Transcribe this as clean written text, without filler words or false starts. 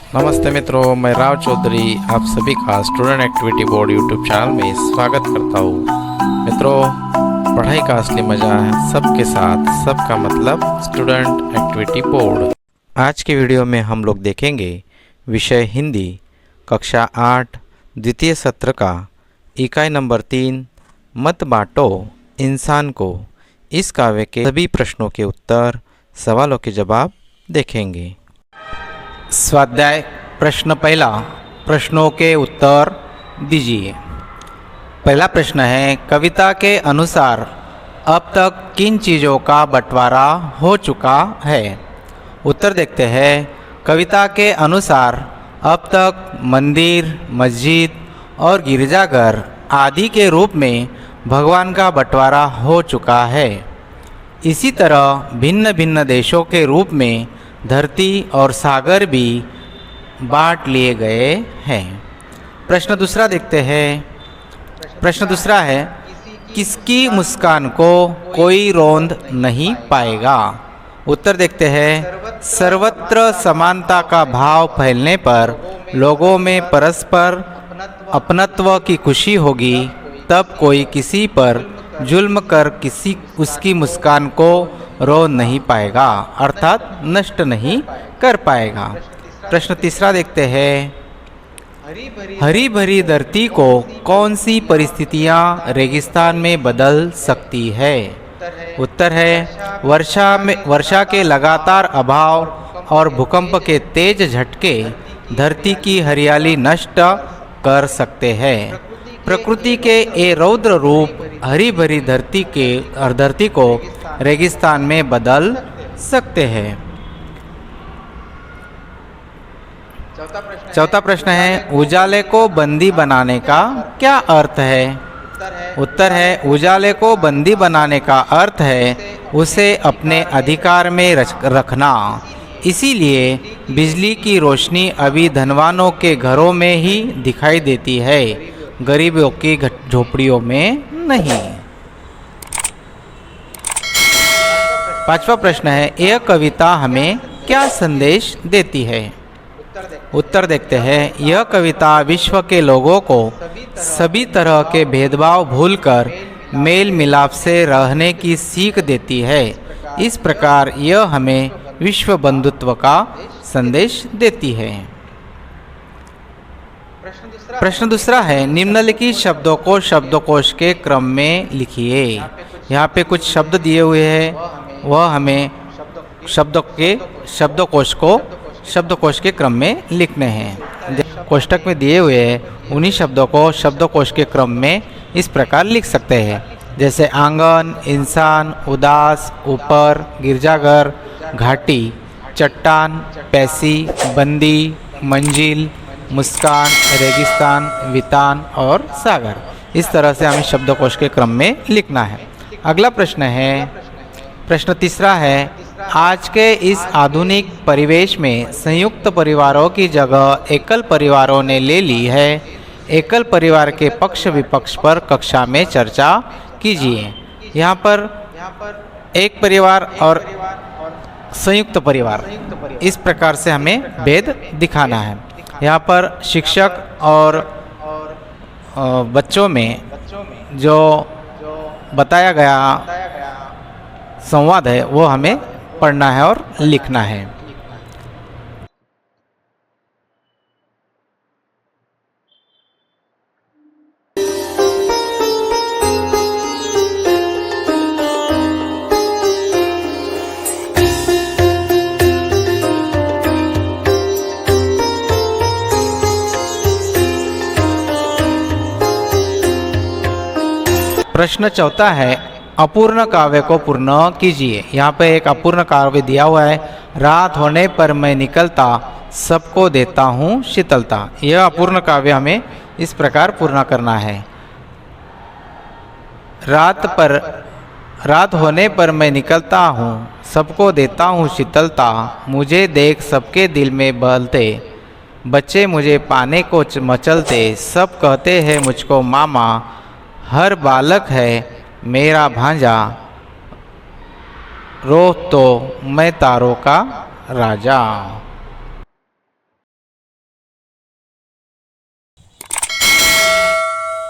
नमस्ते मित्रों, मैं राव चौधरी आप सभी का student activity board YouTube channel में स्वागत करता हूँ। मित्रों, पढ़ाई का असली मज़ा है सबके साथ, सबका मतलब स्टूडेंट एक्टिविटी बोर्ड। आज के वीडियो में हम लोग देखेंगे विषय हिंदी कक्षा 8 द्वितीय सत्र का इकाई नंबर 3 मत बांटो इंसान को। इस काव्य के सभी प्रश्नों के उत्तर, सवालों के जवाब देखेंगे। स्वाध्याय प्रश्न पहला, प्रश्नों के उत्तर दीजिए। पहला प्रश्न है, कविता के अनुसार अब तक किन चीज़ों का बंटवारा हो चुका है? उत्तर देखते हैं। कविता के अनुसार अब तक मंदिर, मस्जिद और गिरजाघर आदि के रूप में भगवान का बंटवारा हो चुका है। इसी तरह भिन्न भिन्न देशों के रूप में धरती और सागर भी बांट लिए गए हैं। प्रश्न दूसरा देखते हैं। प्रश्न दूसरा है, किसकी मुस्कान को कोई रोंद नहीं पाएगा? उत्तर देखते हैं। सर्वत्र समानता का भाव फैलने पर लोगों में परस्पर अपनत्व की खुशी होगी, तब कोई किसी पर जुल्म कर उसकी मुस्कान को रो नहीं पाएगा, अर्थात नष्ट नहीं कर पाएगा। प्रश्न तीसरा देखते हैं। हरी भरी धरती को कौन सी परिस्थितियां रेगिस्तान में बदल सकती है? उत्तर है, वर्षा के लगातार अभाव और भूकंप के तेज झटके धरती की हरियाली नष्ट कर सकते हैं। प्रकृति के ये रौद्र रूप हरी भरी धरती को रेगिस्तान में बदल सकते हैं। चौथा प्रश्न है, उजाले को बंदी बनाने का क्या अर्थ है? उत्तर है, उजाले को बंदी बनाने का अर्थ है उसे अपने अधिकार में रखना। इसीलिए बिजली की रोशनी अभी धनवानों के घरों में ही दिखाई देती है, गरीबों की झोपड़ियों में नहीं। पांचवा प्रश्न है, यह कविता हमें क्या संदेश देती है? उत्तर देखते हैं। यह कविता विश्व के लोगों को सभी तरह के भेदभाव भूलकर मेल मिलाप से रहने की सीख देती है। इस प्रकार यह हमें विश्व बंधुत्व का संदेश देती है। प्रश्न दूसरा है, निम्नलिखित शब्दों को शब्दकोश के क्रम में लिखिए। यहाँ पे कुछ शब्द दिए हुए हैं, वह हमें शब्दकोश के क्रम में लिखने हैं। कोष्टक में दिए हुए हैं उन्हीं शब्दों को शब्दकोश के क्रम में इस प्रकार लिख सकते हैं, जैसे आंगन, इंसान, उदास, ऊपर, गिरजाघर, घाटी, चट्टान, पैसी, बंदी, मंजिल, मुस्कान, रेगिस्तान, वितान और सागर। इस तरह से हमें शब्दकोश के क्रम में लिखना है। अगला प्रश्न है, प्रश्न तीसरा है, आज के इस आधुनिक परिवेश में संयुक्त परिवारों की जगह एकल परिवारों ने ले ली है। एकल परिवार के पक्ष विपक्ष पर कक्षा में चर्चा कीजिए। यहाँ पर एक परिवार और संयुक्त परिवार, इस प्रकार से हमें भेद दिखाना है। यहाँ पर शिक्षक और बच्चों में जो बताया गया संवाद है वो हमें पढ़ना है और लिखना है। प्रश्न चौथा है, अपूर्ण काव्य को पूर्ण कीजिए। यहाँ पे एक अपूर्ण काव्य दिया हुआ है, रात होने पर मैं निकलता सबको देता हूँ शीतलता। यह अपूर्ण काव्य हमें इस प्रकार पूर्ण करना है। रात होने पर मैं निकलता हूँ सबको देता हूँ शीतलता, मुझे देख सबके दिल में बहलते, बच्चे मुझे पाने को मचलते, सब कहते हैं मुझको मामा, हर बालक है मेरा भांजा, रो तो मैं तारों का राजा।